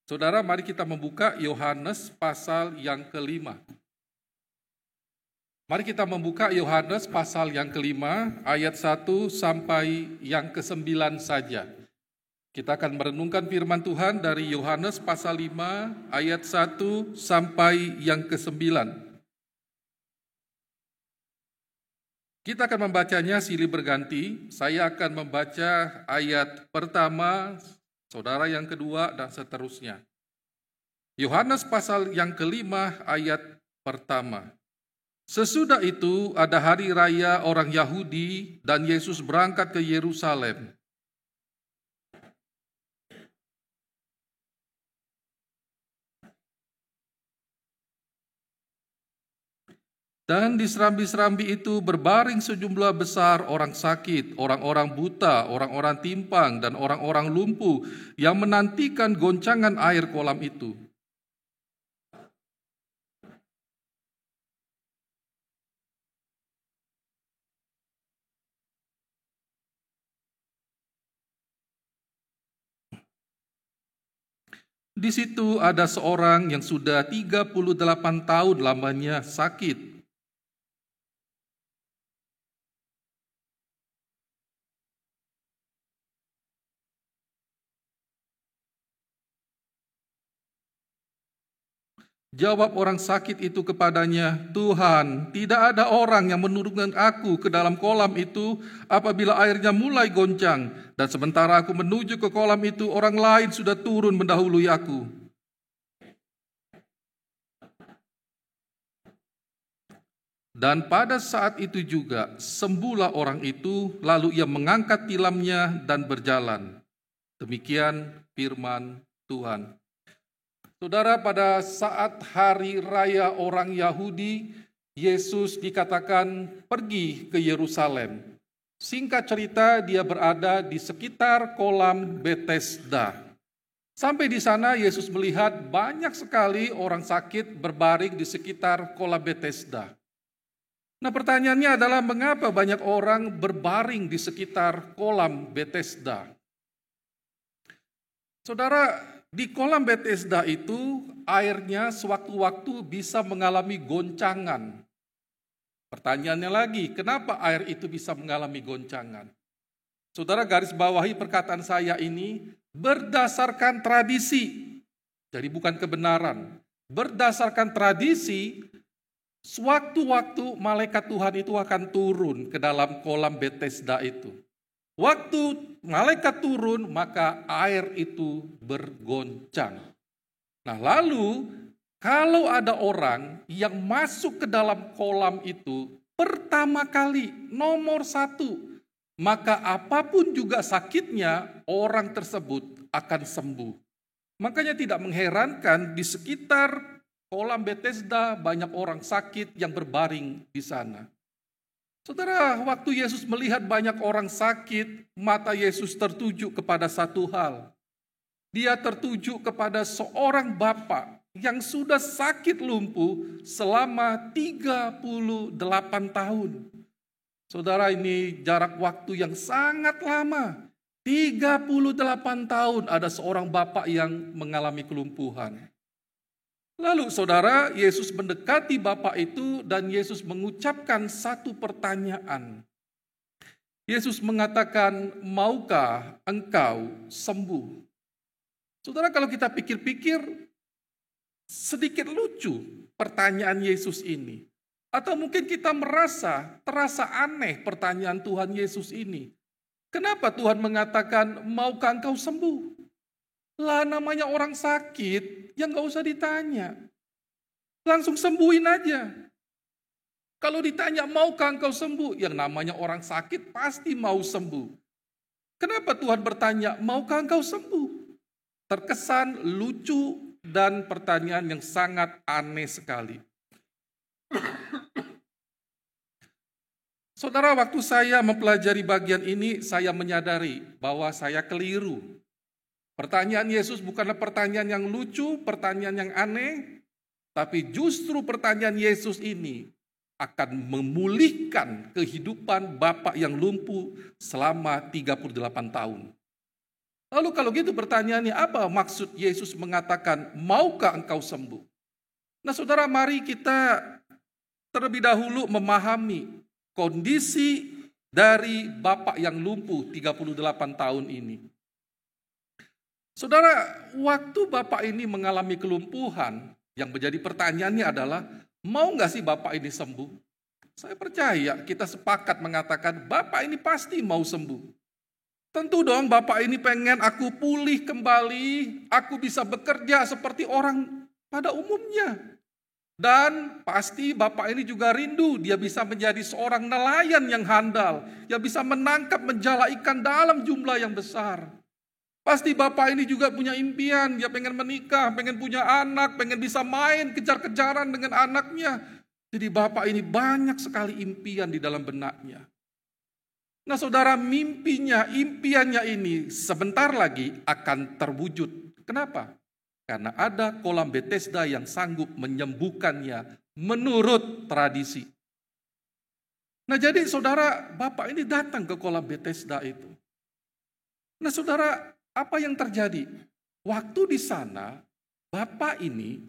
Saudara, mari kita membuka Yohanes pasal yang kelima. Mari kita membuka Yohanes pasal yang kelima, ayat 1 sampai yang ke-9 saja. Kita akan merenungkan firman Tuhan dari Yohanes pasal 5, ayat 1 sampai yang ke-9. Kita akan membacanya silih berganti. Saya akan membaca ayat pertama, saudara yang kedua, dan seterusnya. Yohanes pasal yang kelima ayat pertama. Sesudah itu ada hari raya orang Yahudi dan Yesus berangkat ke Yerusalem. Dan di serambi-serambi itu berbaring sejumlah besar orang sakit, orang-orang buta, orang-orang timpang, dan orang-orang lumpuh yang menantikan goncangan air kolam itu. Di situ ada seorang yang sudah 38 tahun lamanya sakit. Jawab orang sakit itu kepadanya, "Tuhan, tidak ada orang yang menurunkan aku ke dalam kolam itu apabila airnya mulai goncang, dan sementara aku menuju ke kolam itu, orang lain sudah turun mendahului aku." Dan pada saat itu juga sembuhlah orang itu, lalu ia mengangkat tilamnya dan berjalan. Demikian firman Tuhan. Saudara, pada saat hari raya orang Yahudi, Yesus dikatakan pergi ke Yerusalem. Singkat cerita, dia berada di sekitar kolam Betesda. Sampai di sana Yesus melihat banyak sekali orang sakit berbaring di sekitar kolam Betesda. Nah, pertanyaannya adalah mengapa banyak orang berbaring di sekitar kolam Betesda? Saudara, di kolam Betesda itu airnya sewaktu-waktu bisa mengalami goncangan. Pertanyaannya lagi, kenapa air itu bisa mengalami goncangan? Saudara, garis bawahi perkataan saya ini berdasarkan tradisi. Jadi bukan kebenaran. Berdasarkan tradisi, sewaktu-waktu malaikat Tuhan itu akan turun ke dalam kolam Betesda itu. Waktu malaikat turun, maka air itu bergoncang. Nah, lalu kalau ada orang yang masuk ke dalam kolam itu pertama kali, nomor satu, maka apapun juga sakitnya, orang tersebut akan sembuh. Makanya tidak mengherankan di sekitar kolam Betesda banyak orang sakit yang berbaring di sana. Saudara, waktu Yesus melihat banyak orang sakit, mata Yesus tertuju kepada satu hal. Dia tertuju kepada seorang bapak yang sudah sakit lumpuh selama 38 tahun. Saudara, ini jarak waktu yang sangat lama. 38 tahun ada seorang bapak yang mengalami kelumpuhan. Lalu saudara, Yesus mendekati bapak itu dan Yesus mengucapkan satu pertanyaan. Yesus mengatakan, "Maukah engkau sembuh?" Saudara, kalau kita pikir-pikir, sedikit lucu pertanyaan Yesus ini. Atau mungkin kita terasa aneh pertanyaan Tuhan Yesus ini. Kenapa Tuhan mengatakan, "Maukah engkau sembuh?" Lah, namanya orang sakit, yang gak usah ditanya. Langsung sembuhin aja. Kalau ditanya, "Maukah engkau sembuh?" Yang namanya orang sakit pasti mau sembuh. Kenapa Tuhan bertanya, "Maukah engkau sembuh?" Terkesan lucu dan pertanyaan yang sangat aneh sekali. Saudara, waktu saya mempelajari bagian ini, saya menyadari bahwa saya keliru. Pertanyaan Yesus bukanlah pertanyaan yang lucu, pertanyaan yang aneh, tapi justru pertanyaan Yesus ini akan memulihkan kehidupan bapak yang lumpuh selama 38 tahun. Lalu kalau gitu pertanyaannya, apa maksud Yesus mengatakan, maukah engkau sembuh? Nah saudara, mari kita terlebih dahulu memahami kondisi dari bapak yang lumpuh 38 tahun ini. Saudara, waktu bapak ini mengalami kelumpuhan, yang menjadi pertanyaannya adalah, mau nggak sih bapak ini sembuh? Saya percaya kita sepakat mengatakan bapak ini pasti mau sembuh. Tentu dong bapak ini pengen aku pulih kembali, aku bisa bekerja seperti orang pada umumnya. Dan pasti bapak ini juga rindu, dia bisa menjadi seorang nelayan yang handal, yang bisa menangkap menjala ikan dalam jumlah yang besar. Pasti bapak ini juga punya impian, dia pengen menikah, pengen punya anak, pengen bisa main kejar-kejaran dengan anaknya. Jadi bapak ini banyak sekali impian di dalam benaknya. Nah saudara, impiannya ini sebentar lagi akan terwujud. Kenapa? Karena ada kolam Bethesda yang sanggup menyembuhkannya menurut tradisi. Nah jadi saudara, bapak ini datang ke kolam Bethesda itu. Nah saudara, apa yang terjadi? Waktu di sana, bapak ini,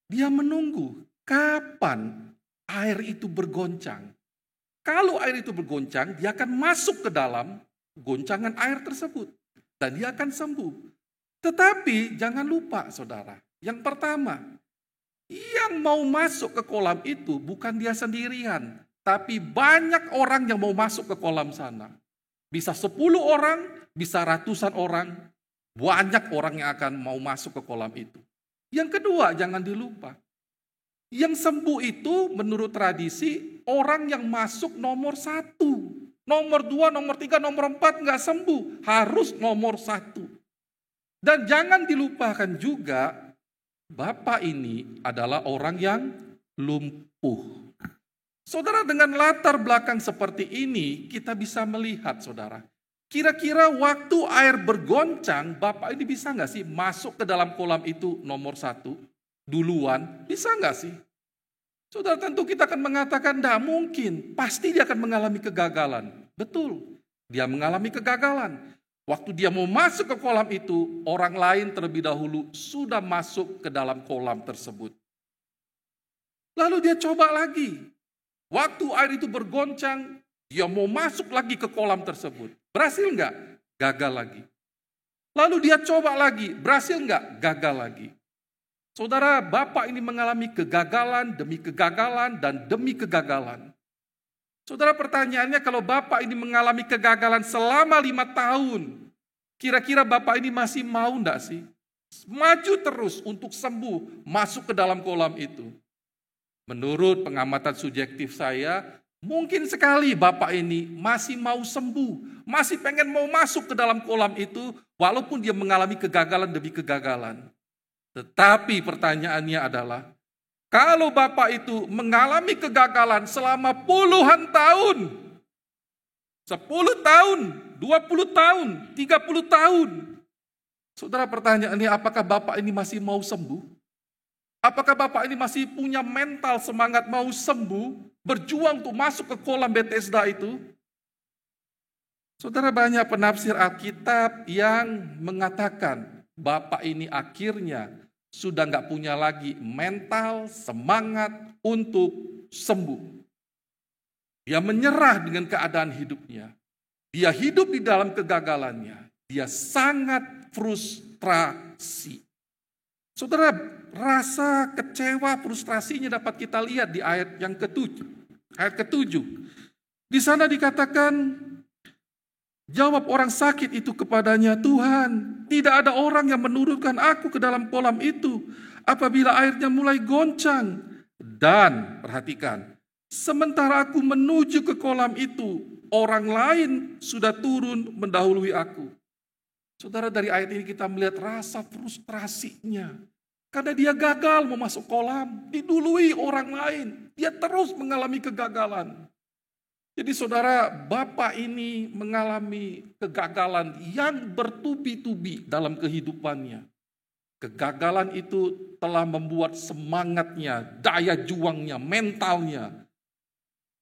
dia menunggu kapan air itu bergoncang. Kalau air itu bergoncang, dia akan masuk ke dalam goncangan air tersebut. Dan dia akan sembuh. Tetapi jangan lupa saudara, yang pertama, yang mau masuk ke kolam itu bukan dia sendirian. Tapi banyak orang yang mau masuk ke kolam sana. Bisa 10 orang, bisa ratusan orang. Banyak orang yang akan mau masuk ke kolam itu. Yang kedua, jangan dilupa. Yang sembuh itu menurut tradisi orang yang masuk nomor 1. Nomor 2, nomor 3, nomor 4 nggak sembuh. Harus nomor 1. Dan jangan dilupakan juga bapak ini adalah orang yang lumpuh. Saudara, dengan latar belakang seperti ini kita bisa melihat saudara. Kira-kira waktu air bergoncang bapak ini bisa nggak sih masuk ke dalam kolam itu nomor 1? Duluan, bisa nggak sih? Saudara, tentu kita akan mengatakan tidak mungkin, pasti dia akan mengalami kegagalan. Betul, dia mengalami kegagalan. Waktu dia mau masuk ke kolam itu, orang lain terlebih dahulu sudah masuk ke dalam kolam tersebut. Lalu dia coba lagi. Waktu air itu bergoncang, dia mau masuk lagi ke kolam tersebut. Berhasil nggak? Gagal lagi. Lalu dia coba lagi, berhasil nggak? Gagal lagi. Saudara, bapak ini mengalami kegagalan demi kegagalan dan demi kegagalan. Saudara, pertanyaannya kalau bapak ini mengalami kegagalan selama 5 tahun, kira-kira bapak ini masih mau enggak sih? Maju terus untuk sembuh, masuk ke dalam kolam itu. Menurut pengamatan subjektif saya, mungkin sekali bapak ini masih mau sembuh, masih pengen mau masuk ke dalam kolam itu, walaupun dia mengalami kegagalan demi kegagalan. Tetapi pertanyaannya adalah, kalau bapak itu mengalami kegagalan selama puluhan tahun, 10 tahun, 20 tahun, 30 tahun. Saudara, pertanyaannya apakah bapak ini masih mau sembuh? Apakah bapak ini masih punya mental semangat mau sembuh, berjuang untuk masuk ke kolam Bethesda itu? Saudara, banyak penafsir Alkitab yang mengatakan bapak ini akhirnya sudah nggak punya lagi mental, semangat untuk sembuh. Dia menyerah dengan keadaan hidupnya. Dia hidup di dalam kegagalannya. Dia sangat frustrasi. Saudara, rasa kecewa, frustrasinya dapat kita lihat di ayat yang ke-7. Ayat ke-7. Di sana dikatakan, jawab orang sakit itu kepadanya, Tuhan, tidak ada orang yang menurunkan aku ke dalam kolam itu apabila airnya mulai goncang. Dan, perhatikan, sementara aku menuju ke kolam itu, orang lain sudah turun mendahului aku. Saudara, dari ayat ini kita melihat rasa frustrasinya. Karena dia gagal mau masuk kolam, didului orang lain. Dia terus mengalami kegagalan. Jadi saudara, bapak ini mengalami kegagalan yang bertubi-tubi dalam kehidupannya. Kegagalan itu telah membuat semangatnya, daya juangnya, mentalnya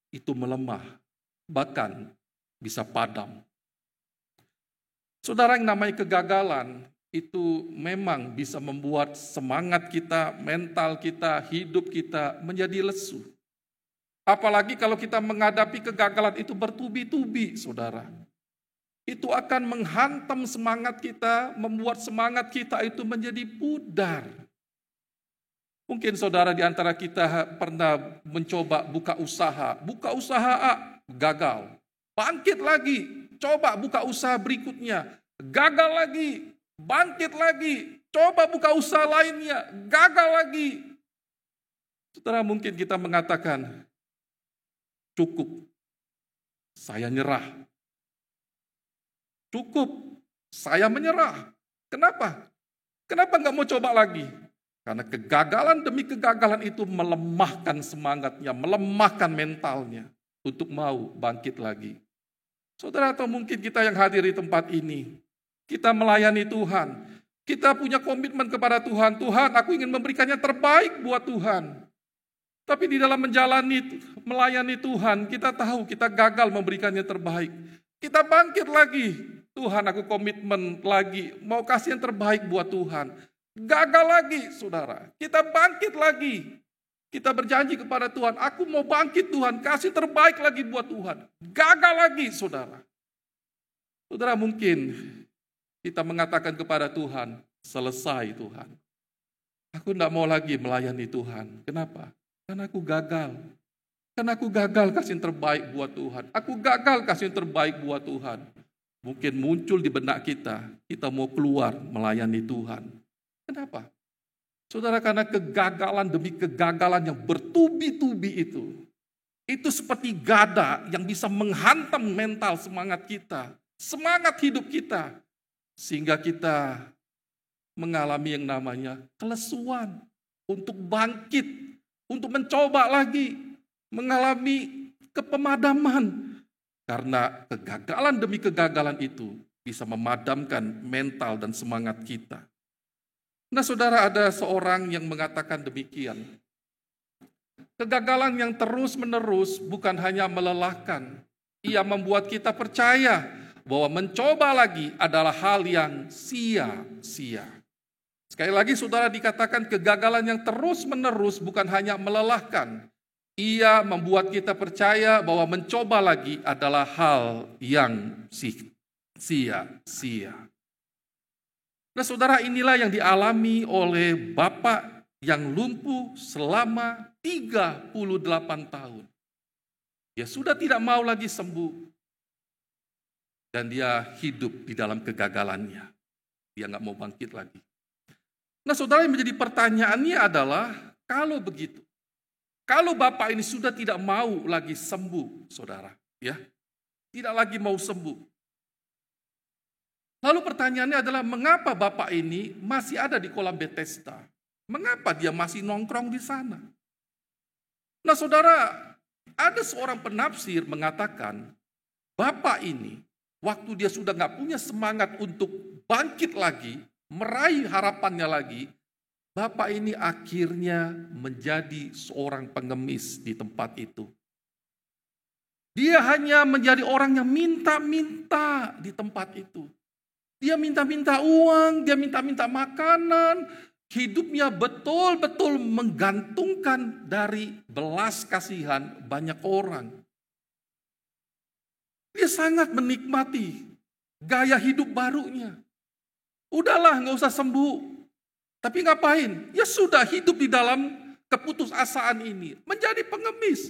itu melemah. Bahkan bisa padam. Saudara, yang namanya kegagalan itu memang bisa membuat semangat kita, mental kita, hidup kita menjadi lesu. Apalagi kalau kita menghadapi kegagalan itu bertubi-tubi, saudara. Itu akan menghantam semangat kita, membuat semangat kita itu menjadi pudar. Mungkin saudara di antara kita pernah mencoba buka usaha A, gagal. Bangkit lagi, coba buka usaha berikutnya, gagal lagi, bangkit lagi, coba buka usaha lainnya, gagal lagi. Saudara, mungkin kita mengatakan, cukup, saya nyerah. Cukup, saya menyerah. Kenapa? Kenapa nggak mau coba lagi? Karena kegagalan demi kegagalan itu melemahkan semangatnya, melemahkan mentalnya untuk mau bangkit lagi. Saudara, atau mungkin kita yang hadir di tempat ini, kita melayani Tuhan, kita punya komitmen kepada Tuhan. Tuhan, aku ingin memberikan yang terbaik buat Tuhan. Tapi di dalam melayani Tuhan, kita tahu kita gagal memberikan yang terbaik. Kita bangkit lagi. Tuhan, aku komitmen lagi, mau kasih yang terbaik buat Tuhan. Gagal lagi, saudara. Kita bangkit lagi. Kita berjanji kepada Tuhan, aku mau bangkit Tuhan, kasih terbaik lagi buat Tuhan. Gagal lagi, saudara. Saudara, mungkin kita mengatakan kepada Tuhan, selesai Tuhan. Aku tidak mau lagi melayani Tuhan. Kenapa? Karena aku gagal. Karena aku gagal kasih yang terbaik buat Tuhan. Aku gagal kasih yang terbaik buat Tuhan. Mungkin muncul di benak kita mau keluar melayani Tuhan. Kenapa? Saudara, karena kegagalan demi kegagalan yang bertubi-tubi itu seperti gada yang bisa menghantam mental semangat kita, semangat hidup kita, sehingga kita mengalami yang namanya kelesuan untuk bangkit, untuk mencoba lagi, mengalami kepemadaman. Karena kegagalan demi kegagalan itu bisa memadamkan mental dan semangat kita. Nah, saudara, ada seorang yang mengatakan demikian. Kegagalan yang terus-menerus bukan hanya melelahkan. Ia membuat kita percaya bahwa mencoba lagi adalah hal yang sia-sia. Sekali lagi, saudara, dikatakan kegagalan yang terus-menerus bukan hanya melelahkan. Ia membuat kita percaya bahwa mencoba lagi adalah hal yang sia-sia. Nah, saudara, inilah yang dialami oleh bapak yang lumpuh selama 38 tahun. Dia sudah tidak mau lagi sembuh. Dan dia hidup di dalam kegagalannya. Dia nggak mau bangkit lagi. Nah, saudara, yang menjadi pertanyaannya adalah, kalau begitu, kalau bapak ini sudah tidak mau lagi sembuh, saudara, ya, tidak lagi mau sembuh. Lalu pertanyaannya adalah, mengapa bapak ini masih ada di kolam Bethesda? Mengapa dia masih nongkrong di sana? Nah, saudara, ada seorang penafsir mengatakan, bapak ini, waktu dia sudah nggak punya semangat untuk bangkit lagi, meraih harapannya lagi, bapak ini akhirnya menjadi seorang pengemis di tempat itu. Dia hanya menjadi orang yang minta-minta di tempat itu. Dia minta-minta uang, dia minta-minta makanan. Hidupnya betul-betul menggantungkan dari belas kasihan banyak orang. Dia sangat menikmati gaya hidup barunya. Udahlah, gak usah sembuh. Tapi ngapain? Ya sudah, hidup di dalam keputusasaan ini. Menjadi pengemis.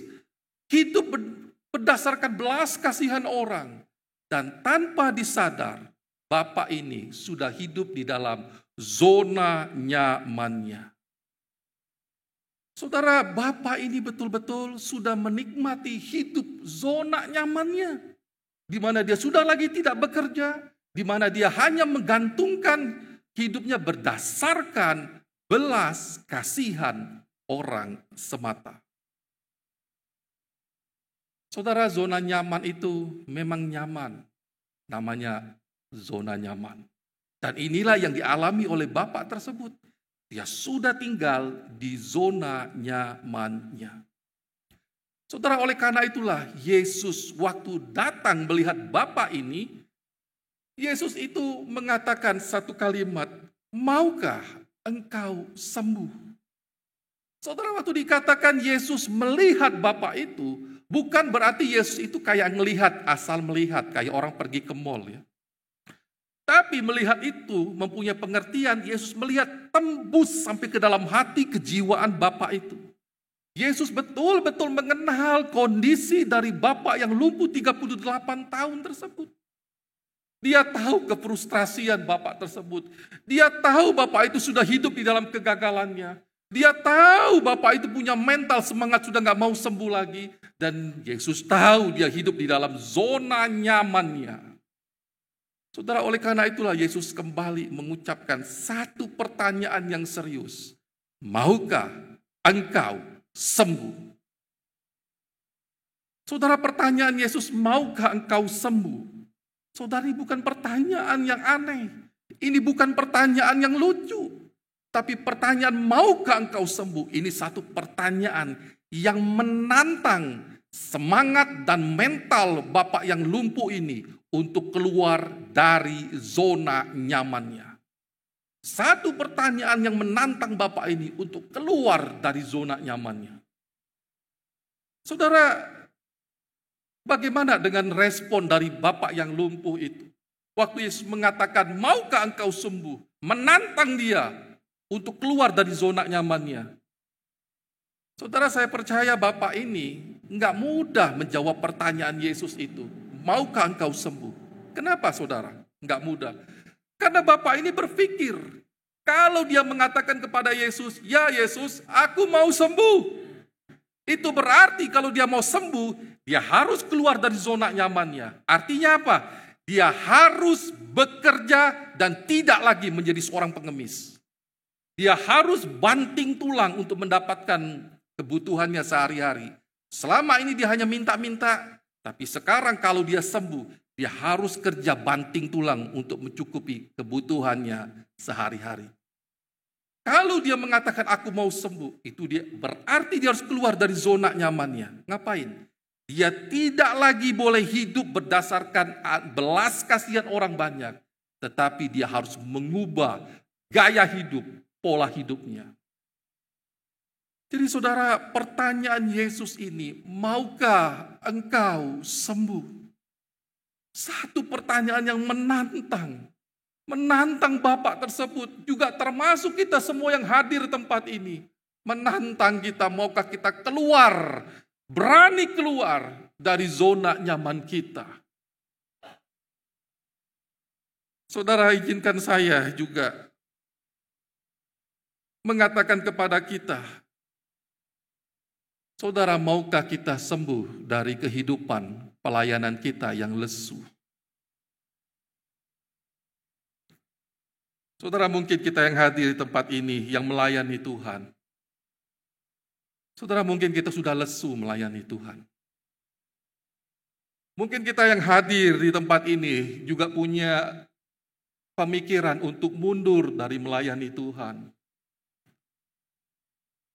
Hidup berdasarkan belas kasihan orang. Dan tanpa disadar, bapak ini sudah hidup di dalam zona nyamannya. Saudara, bapak ini betul-betul sudah menikmati hidup zona nyamannya. Di mana dia sudah lagi tidak bekerja, di mana dia hanya menggantungkan hidupnya berdasarkan belas kasihan orang semata. Saudara, zona nyaman itu memang nyaman. Namanya zona nyaman. Dan inilah yang dialami oleh bapak tersebut. Dia sudah tinggal di zona nyamannya. Saudara, oleh karena itulah Yesus waktu datang melihat bapak ini, Yesus itu mengatakan satu kalimat, maukah engkau sembuh? Saudara, waktu dikatakan Yesus melihat Bapa itu, bukan berarti Yesus itu kayak melihat, asal melihat, kayak orang pergi ke mall ya. Tapi melihat itu mempunyai pengertian, Yesus melihat tembus sampai ke dalam hati kejiwaan Bapa itu. Yesus betul-betul mengenal kondisi dari Bapa yang lumpuh 38 tahun tersebut. Dia tahu kefrustrasian Bapak tersebut. Dia tahu Bapak itu sudah hidup di dalam kegagalannya. Dia tahu Bapak itu punya mental semangat sudah gak mau sembuh lagi. Dan Yesus tahu dia hidup di dalam zona nyamannya. Saudara, oleh karena itulah Yesus kembali mengucapkan satu pertanyaan yang serius. Maukah engkau sembuh? Saudara, pertanyaan Yesus, maukah engkau sembuh? Saudari, bukan pertanyaan yang aneh. Ini bukan pertanyaan yang lucu. Tapi pertanyaan maukah engkau sembuh? Ini satu pertanyaan yang menantang semangat dan mental Bapak yang lumpuh ini untuk keluar dari zona nyamannya. Satu pertanyaan yang menantang Bapak ini untuk keluar dari zona nyamannya. Saudara, bagaimana dengan respon dari Bapak yang lumpuh itu? Waktu Yesus mengatakan, maukah engkau sembuh? Menantang dia untuk keluar dari zona nyamannya. Saudara, saya percaya Bapak ini nggak mudah menjawab pertanyaan Yesus itu. Maukah engkau sembuh? Kenapa saudara? Nggak mudah. Karena Bapak ini berpikir, kalau dia mengatakan kepada Yesus, ya Yesus, aku mau sembuh. Itu berarti kalau dia mau sembuh, dia harus keluar dari zona nyamannya. Artinya apa? Dia harus bekerja dan tidak lagi menjadi seorang pengemis. Dia harus banting tulang untuk mendapatkan kebutuhannya sehari-hari. Selama ini dia hanya minta-minta, tapi sekarang kalau dia sembuh, dia harus kerja banting tulang untuk mencukupi kebutuhannya sehari-hari. Kalau dia mengatakan aku mau sembuh, itu dia berarti dia harus keluar dari zona nyamannya. Ngapain? Dia tidak lagi boleh hidup berdasarkan belas kasihan orang banyak, tetapi dia harus mengubah gaya hidup, pola hidupnya. Jadi saudara, pertanyaan Yesus ini, maukah engkau sembuh? Satu pertanyaan yang menantang Bapak tersebut, juga termasuk kita semua yang hadir di tempat ini. Menantang kita, maukah kita keluar, berani keluar dari zona nyaman kita. Saudara, izinkan saya juga mengatakan kepada kita, saudara, maukah kita sembuh dari kehidupan pelayanan kita yang lesu? Saudara, mungkin kita yang hadir di tempat ini, yang melayani Tuhan. Saudara, mungkin kita sudah lesu melayani Tuhan. Mungkin kita yang hadir di tempat ini juga punya pemikiran untuk mundur dari melayani Tuhan.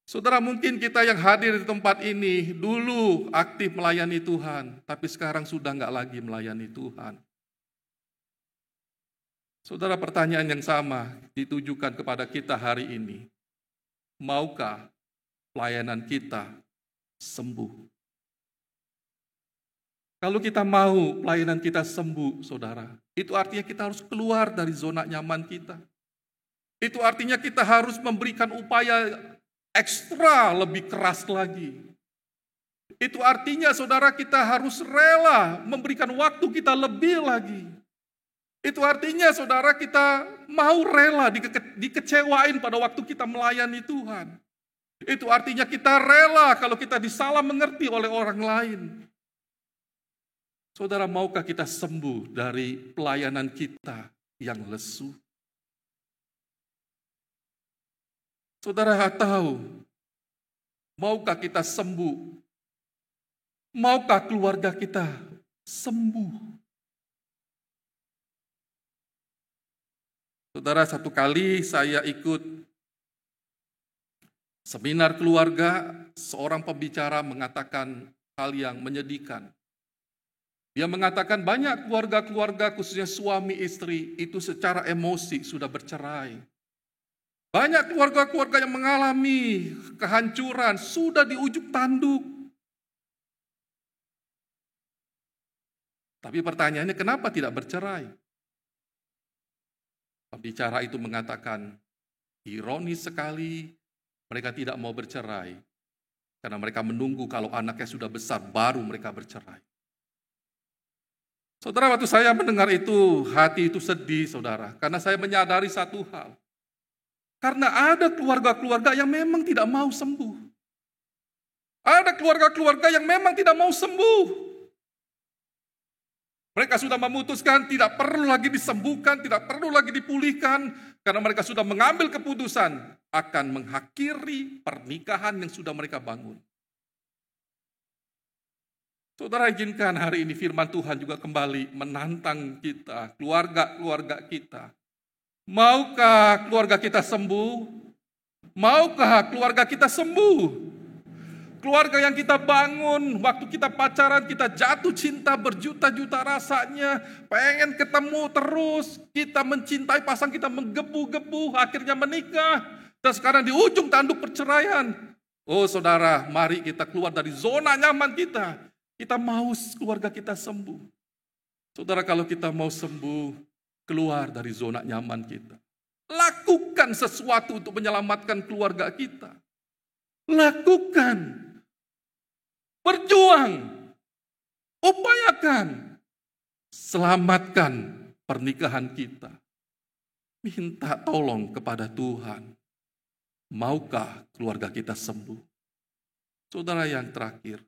Saudara, mungkin kita yang hadir di tempat ini dulu aktif melayani Tuhan, tapi sekarang sudah nggak lagi melayani Tuhan. Saudara, pertanyaan yang sama ditujukan kepada kita hari ini. Maukah pelayanan kita sembuh? Kalau kita mau pelayanan kita sembuh, saudara, itu artinya kita harus keluar dari zona nyaman kita. Itu artinya kita harus memberikan upaya ekstra lebih keras lagi. Itu artinya saudara, kita harus rela memberikan waktu kita lebih lagi. Itu artinya saudara, kita mau rela dikecewain pada waktu kita melayani Tuhan. Itu artinya kita rela kalau kita disalah mengerti oleh orang lain. Saudara, maukah kita sembuh dari pelayanan kita yang lesu? Saudara tahu, maukah kita sembuh? Maukah keluarga kita sembuh? Saudara, satu kali saya ikut seminar keluarga, seorang pembicara mengatakan hal yang menyedihkan. Dia mengatakan banyak keluarga-keluarga khususnya suami istri itu secara emosi sudah bercerai. Banyak keluarga-keluarga yang mengalami kehancuran sudah di ujung tanduk. Tapi pertanyaannya kenapa tidak bercerai? Pembicara itu mengatakan, ironis sekali mereka tidak mau bercerai. Karena mereka menunggu kalau anaknya sudah besar baru mereka bercerai. Saudara, waktu saya mendengar itu, hati itu sedih, saudara. Karena saya menyadari satu hal. Karena ada keluarga-keluarga yang memang tidak mau sembuh. Ada keluarga-keluarga yang memang tidak mau sembuh. Mereka sudah memutuskan tidak perlu lagi disembuhkan, tidak perlu lagi dipulihkan. Karena mereka sudah mengambil keputusan akan mengakhiri pernikahan yang sudah mereka bangun. Saudara, izinkan hari ini firman Tuhan juga kembali menantang kita, keluarga-keluarga kita. Maukah keluarga kita sembuh? Maukah keluarga kita sembuh? Keluarga yang kita bangun, waktu kita pacaran, kita jatuh cinta berjuta-juta rasanya, pengen ketemu terus, kita mencintai pasangan kita menggebu-gebu, akhirnya menikah, dan sekarang di ujung tanduk perceraian. Oh saudara, mari kita keluar dari zona nyaman kita. Kita mau keluarga kita sembuh. Saudara, kalau kita mau sembuh, keluar dari zona nyaman kita. Lakukan sesuatu untuk menyelamatkan keluarga kita. Lakukan. Berjuang. Upayakan. Selamatkan pernikahan kita. Minta tolong kepada Tuhan. Maukah keluarga kita sembuh? Saudara, yang terakhir.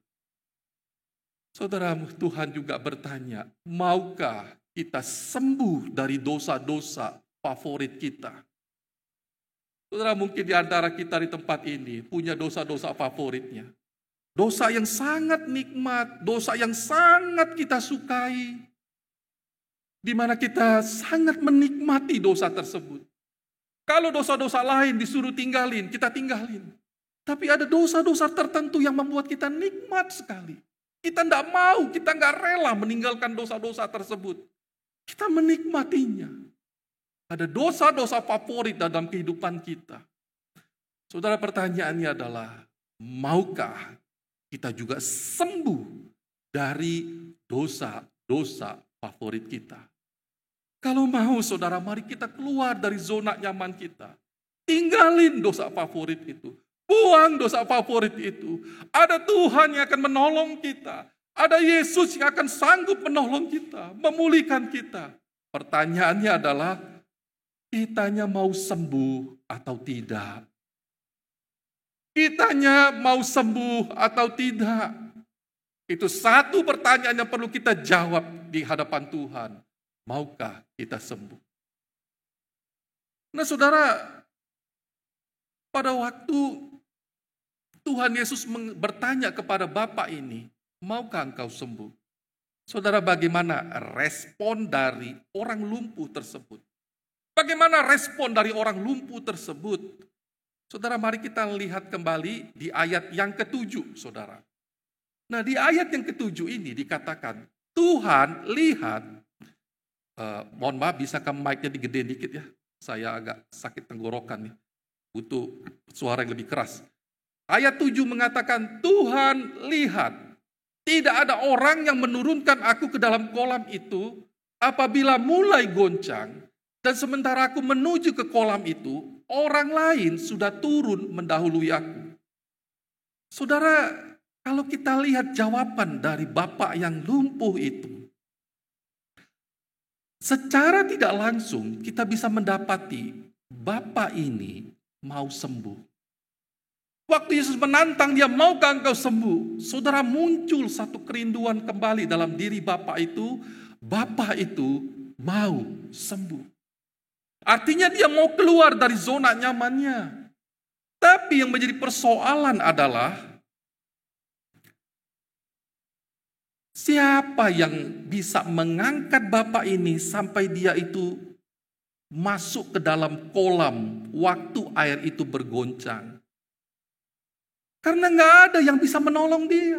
Saudara, Tuhan juga bertanya, maukah kita sembuh dari dosa-dosa favorit kita? Saudara, mungkin di antara kita di tempat ini punya dosa-dosa favoritnya. Dosa yang sangat nikmat, dosa yang sangat kita sukai. Di mana kita sangat menikmati dosa tersebut. Kalau dosa-dosa lain disuruh tinggalin, kita tinggalin. Tapi ada dosa-dosa tertentu yang membuat kita nikmat sekali. Kita tidak mau, kita nggak rela meninggalkan dosa-dosa tersebut. Kita menikmatinya. Ada dosa-dosa favorit dalam kehidupan kita. Saudara, pertanyaannya adalah, maukah kita juga sembuh dari dosa-dosa favorit kita? Kalau mau, saudara, mari kita keluar dari zona nyaman kita. Tinggalin dosa favorit itu. Buang dosa favorit itu. Ada Tuhan yang akan menolong kita. Ada Yesus yang akan sanggup menolong kita, memulihkan kita. Pertanyaannya adalah, kitanya mau sembuh atau tidak? Kitanya mau sembuh atau tidak? Itu satu pertanyaan yang perlu kita jawab di hadapan Tuhan. Maukah kita sembuh? Nah saudara, pada waktu Tuhan Yesus bertanya kepada Bapak ini, maukah engkau sembuh? Saudara, bagaimana respon dari orang lumpuh tersebut? Bagaimana respon dari orang lumpuh tersebut? Saudara, mari kita lihat kembali di ayat yang ke-7, saudara. Nah, di ayat yang ke-7 ini dikatakan, Tuhan lihat, mohon maaf, bisa ke mic-nya digedein dikit ya. Saya agak sakit tenggorokan nih, butuh suara yang lebih keras. Ayat 7 mengatakan, Tuhan lihat, tidak ada orang yang menurunkan aku ke dalam kolam itu apabila mulai goncang, dan sementara aku menuju ke kolam itu, orang lain sudah turun mendahului aku. Saudara, kalau kita lihat jawaban dari Bapak yang lumpuh itu, secara tidak langsung kita bisa mendapati Bapak ini mau sembuh. Waktu Yesus menantang dia, maukah engkau sembuh? Saudara, muncul satu kerinduan kembali dalam diri Bapak itu. Bapak itu mau sembuh. Artinya dia mau keluar dari zona nyamannya. Tapi yang menjadi persoalan adalah, siapa yang bisa mengangkat Bapak ini sampai dia itu masuk ke dalam kolam waktu air itu bergoncang? Karena nggak ada yang bisa menolong dia.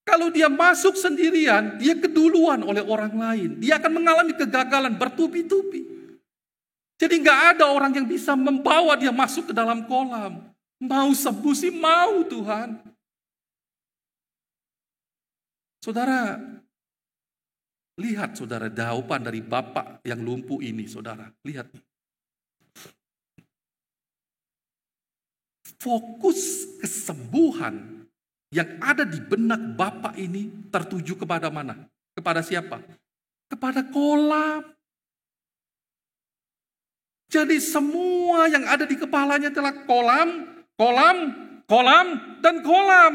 Kalau dia masuk sendirian, dia keduluan oleh orang lain. Dia akan mengalami kegagalan bertubi-tubi. Jadi nggak ada orang yang bisa membawa dia masuk ke dalam kolam. Mau sembuh sih mau Tuhan. Saudara, lihat saudara jawaban dari bapak yang lumpuh ini saudara. Lihat nih. Fokus kesembuhan yang ada di benak bapak ini tertuju kepada mana? Kepada siapa? Kepada kolam. Jadi semua yang ada di kepalanya adalah kolam, kolam, kolam, dan kolam.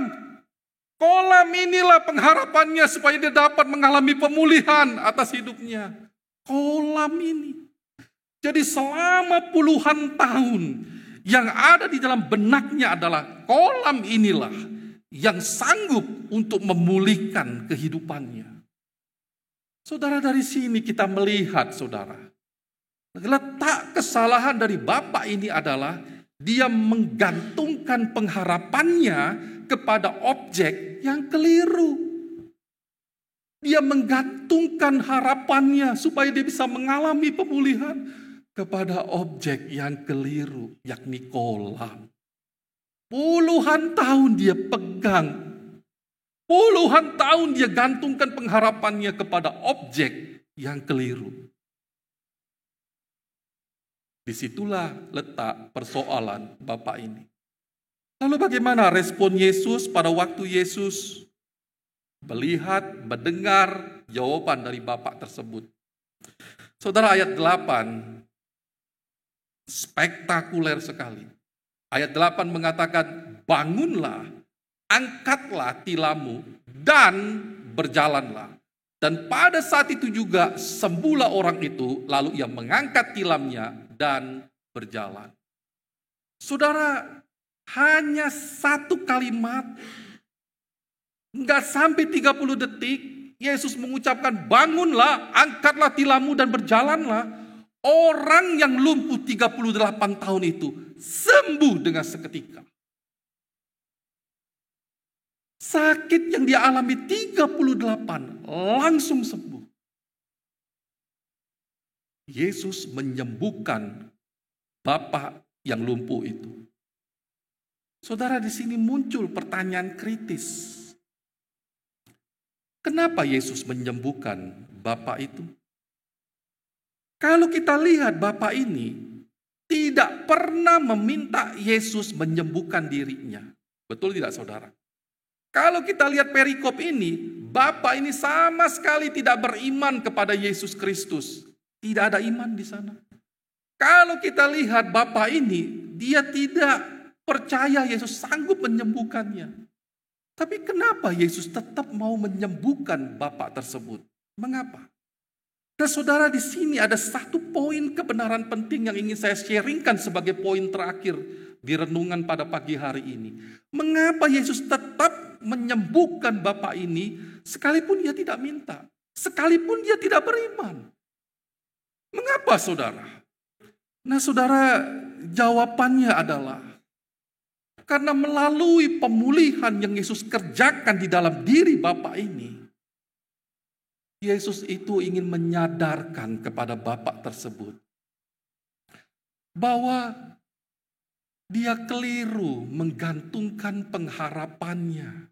Kolam inilah pengharapannya supaya dia dapat mengalami pemulihan atas hidupnya. Kolam ini. Jadi selama puluhan tahun yang ada di dalam benaknya adalah kolam inilah yang sanggup untuk memulihkan kehidupannya. Saudara, dari sini kita melihat saudara, letak kesalahan dari bapak ini adalah dia menggantungkan pengharapannya kepada objek yang keliru. Dia menggantungkan harapannya supaya dia bisa mengalami pemulihan kepada objek yang keliru, yakni kolam. Puluhan tahun dia pegang, puluhan tahun dia gantungkan pengharapannya kepada objek yang keliru. Disitulah letak persoalan bapak ini. Lalu bagaimana respon Yesus pada waktu Yesus melihat, mendengar jawaban dari bapak tersebut? Saudara, ayat 8 spektakuler sekali. Ayat 8 mengatakan, bangunlah, angkatlah tilammu, dan berjalanlah. Dan pada saat itu juga sembuhlah orang itu, lalu ia mengangkat tilamnya dan berjalan. Saudara, hanya satu kalimat, nggak sampai 30 detik, Yesus mengucapkan, bangunlah, angkatlah tilammu dan berjalanlah. Orang yang lumpuh 38 tahun itu sembuh dengan seketika. Sakit yang dia alami 38 langsung sembuh. Yesus menyembuhkan bapak yang lumpuh itu. Saudara, di sini muncul pertanyaan kritis. Kenapa Yesus menyembuhkan bapak itu? Kalau kita lihat bapak ini tidak pernah meminta Yesus menyembuhkan dirinya. Betul tidak saudara? Kalau kita lihat perikop ini, bapak ini sama sekali tidak beriman kepada Yesus Kristus. Tidak ada iman di sana. Kalau kita lihat bapak ini, dia tidak percaya Yesus sanggup menyembuhkannya. Tapi kenapa Yesus tetap mau menyembuhkan bapak tersebut? Mengapa? Nah saudara, di sini ada satu poin kebenaran penting yang ingin saya sharingkan sebagai poin terakhir di renungan pada pagi hari ini. Mengapa Yesus tetap menyembuhkan bapak ini sekalipun dia tidak minta, sekalipun dia tidak beriman? Mengapa saudara? Nah saudara, jawabannya adalah karena melalui pemulihan yang Yesus kerjakan di dalam diri bapak ini, Yesus itu ingin menyadarkan kepada bapak tersebut bahwa dia keliru menggantungkan pengharapannya.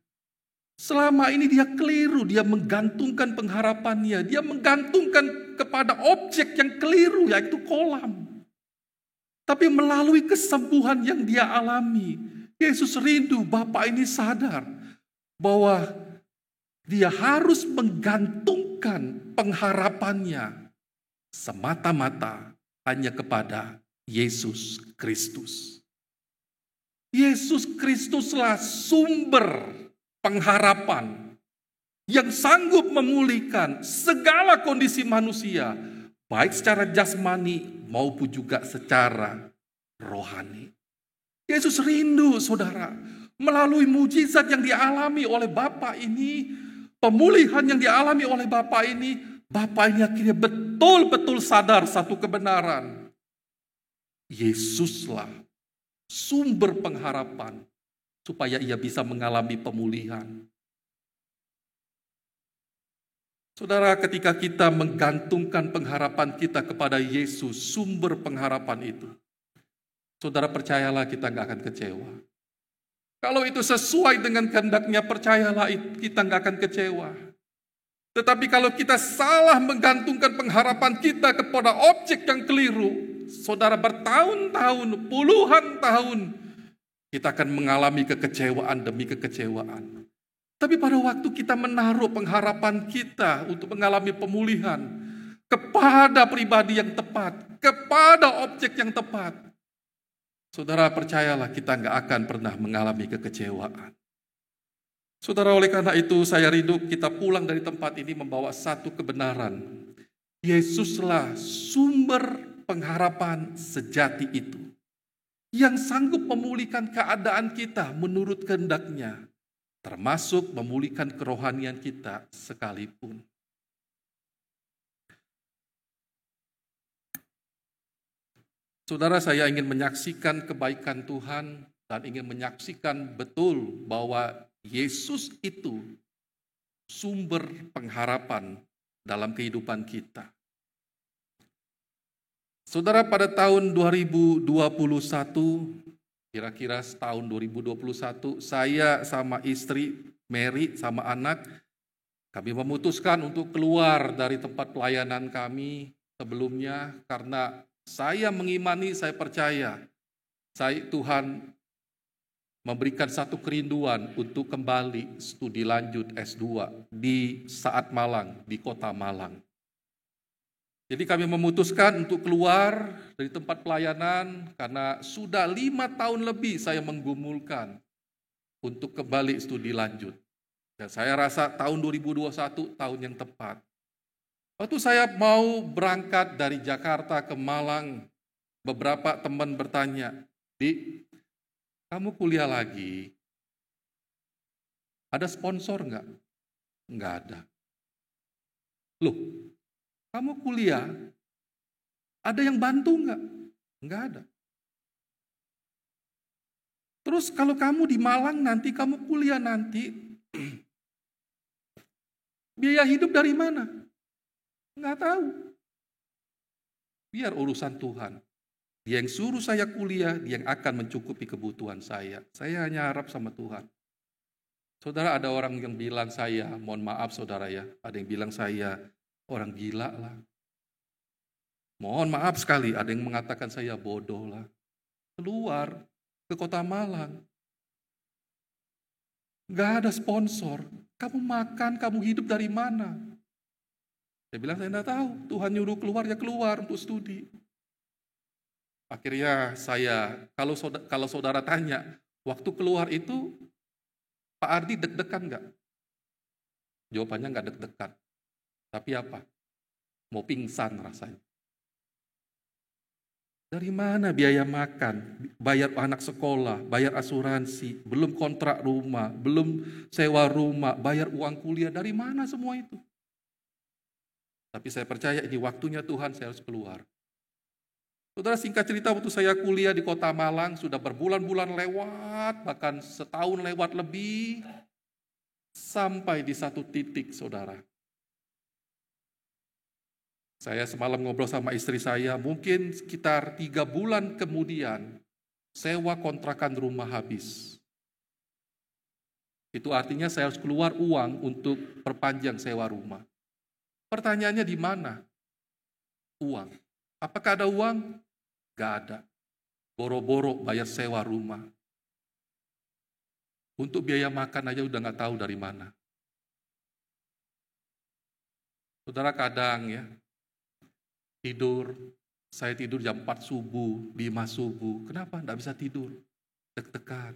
Selama ini dia keliru, dia menggantungkan pengharapannya, dia menggantungkan kepada objek yang keliru, yaitu kolam. Tapi melalui kesembuhan yang dia alami, Yesus rindu bapak ini sadar bahwa dia harus menggantungkan pengharapannya semata-mata hanya kepada Yesus Kristus. Yesus Kristuslah sumber pengharapan yang sanggup memulihkan segala kondisi manusia, baik secara jasmani maupun juga secara rohani. Yesus rindu saudara, melalui mujizat yang dialami oleh bapak ini, pemulihan yang dialami oleh bapak ini akhirnya betul-betul sadar satu kebenaran. Yesuslah sumber pengharapan supaya ia bisa mengalami pemulihan. Saudara, ketika kita menggantungkan pengharapan kita kepada Yesus, sumber pengharapan itu, saudara percayalah kita nggak akan kecewa. Kalau itu sesuai dengan kehendaknya, percayalah kita nggak akan kecewa. Tetapi kalau kita salah menggantungkan pengharapan kita kepada objek yang keliru, saudara, bertahun-tahun, puluhan tahun, kita akan mengalami kekecewaan demi kekecewaan. Tapi pada waktu kita menaruh pengharapan kita untuk mengalami pemulihan kepada pribadi yang tepat, kepada objek yang tepat, saudara percayalah kita nggak akan pernah mengalami kekecewaan. Saudara, oleh karena itu saya rindu kita pulang dari tempat ini membawa satu kebenaran. Yesuslah sumber pengharapan sejati itu, yang sanggup memulihkan keadaan kita menurut kehendaknya, termasuk memulihkan kerohanian kita sekalipun. Saudara, saya ingin menyaksikan kebaikan Tuhan dan ingin menyaksikan betul bahwa Yesus itu sumber pengharapan dalam kehidupan kita. Saudara, pada tahun 2021, kira-kira tahun 2021, saya sama istri, Mary, sama anak, kami memutuskan untuk keluar dari tempat pelayanan kami sebelumnya karena saya mengimani, saya percaya, Tuhan memberikan satu kerinduan untuk kembali studi lanjut S2 di Saat Malang, di kota Malang. Jadi kami memutuskan untuk keluar dari tempat pelayanan karena sudah 5 tahun lebih saya menggumulkan untuk kembali studi lanjut. Dan saya rasa tahun 2021 tahun yang tepat. Waktu saya mau berangkat dari Jakarta ke Malang, beberapa teman bertanya, "Di, kamu kuliah lagi, ada sponsor nggak?" Nggak ada. Loh, kamu kuliah, ada yang bantu nggak? Nggak ada. Terus kalau kamu di Malang nanti, kamu kuliah nanti, biaya hidup dari mana? Nggak tahu. Biar urusan Tuhan. Dia yang suruh saya kuliah, dia yang akan mencukupi kebutuhan saya. Saya hanya harap sama Tuhan. Saudara, ada orang yang bilang saya, mohon maaf saudara ya, ada yang bilang saya orang gila lah. Mohon maaf sekali, ada yang mengatakan saya bodoh lah. Keluar ke kota Malang. Gak ada sponsor. Kamu makan, kamu hidup dari mana? Saya bilang saya tidak tahu. Tuhan nyuruh keluar, ya keluar untuk studi. Akhirnya saya, kalau saudara tanya, waktu keluar itu Pak Ardi deg-degan nggak? Jawabannya nggak deg-degan. Tapi apa? Mau pingsan rasanya. Dari mana biaya makan, bayar anak sekolah, bayar asuransi, belum kontrak rumah, belum sewa rumah, bayar uang kuliah, dari mana semua itu? Tapi saya percaya ini waktunya Tuhan, saya harus keluar. Saudara, singkat cerita, waktu saya kuliah di kota Malang, sudah berbulan-bulan lewat, bahkan setahun lewat lebih, sampai di satu titik, saudara. Saya semalam ngobrol sama istri saya, mungkin sekitar 3 bulan kemudian, sewa kontrakan rumah habis. Itu artinya saya harus keluar uang untuk perpanjang sewa rumah. Pertanyaannya di mana? Uang. Apakah ada uang? Gak ada. Boro-boro bayar sewa rumah. Untuk biaya makan aja udah gak tahu dari mana. Saudara, kadang ya, saya tidur jam 4 subuh, 5 subuh. Kenapa? Nggak bisa tidur. Deg-degan.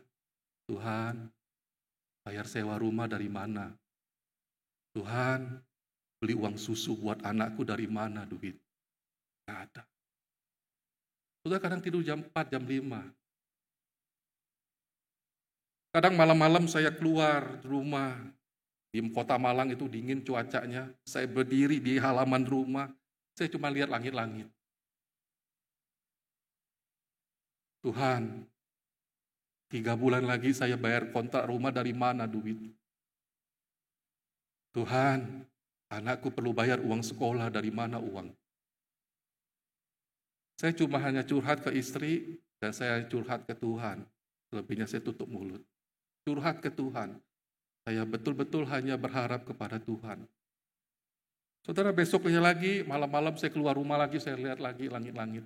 Tuhan, bayar sewa rumah dari mana? Tuhan, beli uang susu buat anakku dari mana duit? Nggak ada. Sudah kadang tidur jam 4, jam 5. Kadang malam-malam saya keluar rumah. Di kota Malang itu dingin cuacanya. Saya berdiri di halaman rumah. Saya cuma lihat langit-langit. Tuhan, 3 bulan lagi saya bayar kontrak rumah dari mana duit? Tuhan, Anakku perlu bayar uang sekolah, dari mana uang? Saya cuma hanya curhat ke istri dan saya curhat ke Tuhan. Selebihnya saya tutup mulut. Curhat ke Tuhan. Saya betul-betul hanya berharap kepada Tuhan. Saudara, besoknya lagi, malam-malam saya keluar rumah lagi, saya lihat lagi langit-langit.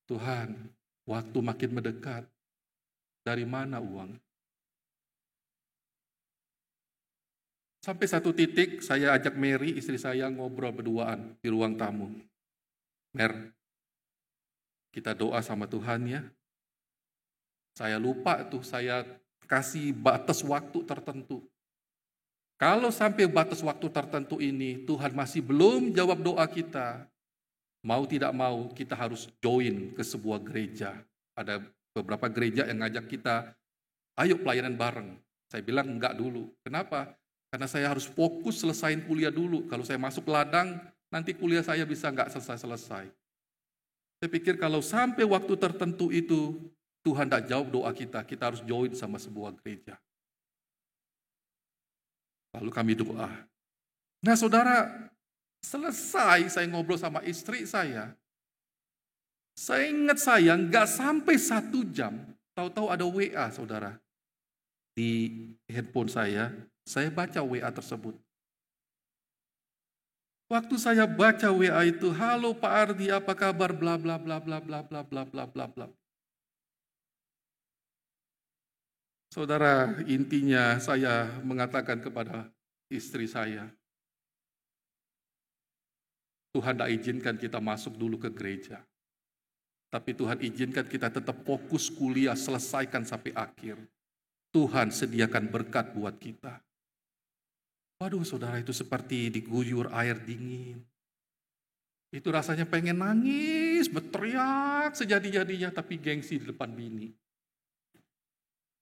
Tuhan, waktu makin mendekat. Dari mana uang? Sampai satu titik, saya ajak Mary, istri saya, ngobrol berduaan di ruang tamu. Mer, kita doa sama Tuhan ya. Saya lupa tuh, saya kasih batas waktu tertentu. Kalau sampai batas waktu tertentu ini, Tuhan masih belum jawab doa kita, mau tidak mau kita harus join ke sebuah gereja. Ada beberapa gereja yang ngajak kita, ayo pelayanan bareng. Saya bilang enggak dulu. Kenapa? Karena saya harus fokus selesain kuliah dulu. Kalau saya masuk ladang, nanti kuliah saya bisa enggak selesai-selesai. Saya pikir kalau sampai waktu tertentu itu, Tuhan tidak jawab doa kita harus join sama sebuah gereja. Lalu kami doa. Nah saudara, selesai saya ngobrol sama istri saya ingat saya nggak sampai 1 jam, tahu-tahu ada WA saudara. Di handphone saya baca WA tersebut. Waktu saya baca WA itu, halo Pak Ardi, apa kabar, bla bla bla bla bla bla bla bla bla bla. Saudara, intinya saya mengatakan kepada istri saya, Tuhan tidak izinkan kita masuk dulu ke gereja. Tapi Tuhan izinkan kita tetap fokus kuliah, selesaikan sampai akhir. Tuhan sediakan berkat buat kita. Waduh saudara, itu seperti diguyur air dingin. Itu rasanya pengen nangis, berteriak sejadi-jadinya, tapi gengsi di depan bini.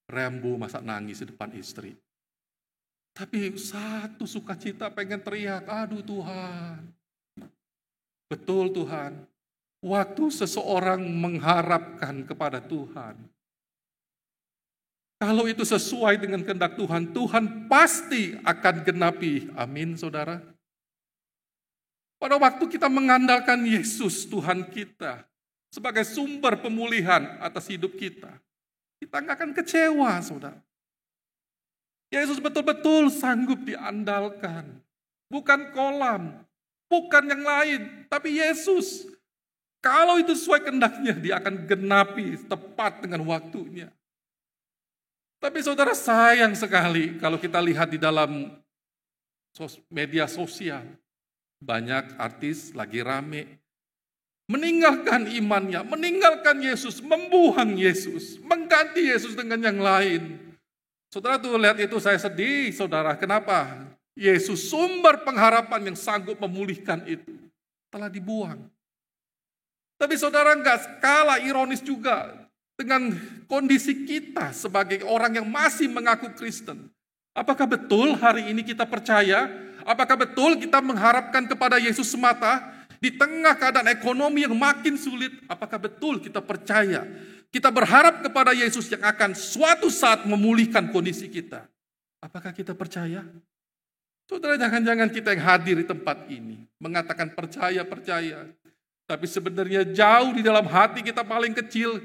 Rambo masa nangis di depan istri. Tapi satu sukacita pengen teriak, aduh Tuhan. Betul Tuhan, waktu seseorang mengharapkan kepada Tuhan, kalau itu sesuai dengan kehendak Tuhan, Tuhan pasti akan genapi. Amin saudara. Pada waktu kita mengandalkan Yesus Tuhan kita sebagai sumber pemulihan atas hidup kita, kita nggak akan kecewa, saudara. Yesus betul-betul sanggup diandalkan. Bukan kolam, bukan yang lain, tapi Yesus. Kalau itu sesuai kehendaknya, dia akan genapi tepat dengan waktunya. Tapi saudara, sayang sekali kalau kita lihat di dalam media sosial, banyak artis lagi rame meninggalkan imannya, meninggalkan Yesus, membuang Yesus, mengganti Yesus dengan yang lain. Saudara tuh lihat itu, saya sedih saudara. Kenapa? Yesus sumber pengharapan yang sanggup memulihkan itu telah dibuang. Tapi saudara, nggak kalah ironis juga dengan kondisi kita sebagai orang yang masih mengaku Kristen. Apakah betul hari ini kita percaya? Apakah betul kita mengharapkan kepada Yesus semata? Di tengah keadaan ekonomi yang makin sulit, apakah betul kita percaya? Kita berharap kepada Yesus yang akan suatu saat memulihkan kondisi kita. Apakah kita percaya? Saudara, jangan-jangan kita yang hadir di tempat ini mengatakan percaya, tapi sebenarnya jauh di dalam hati kita paling kecil,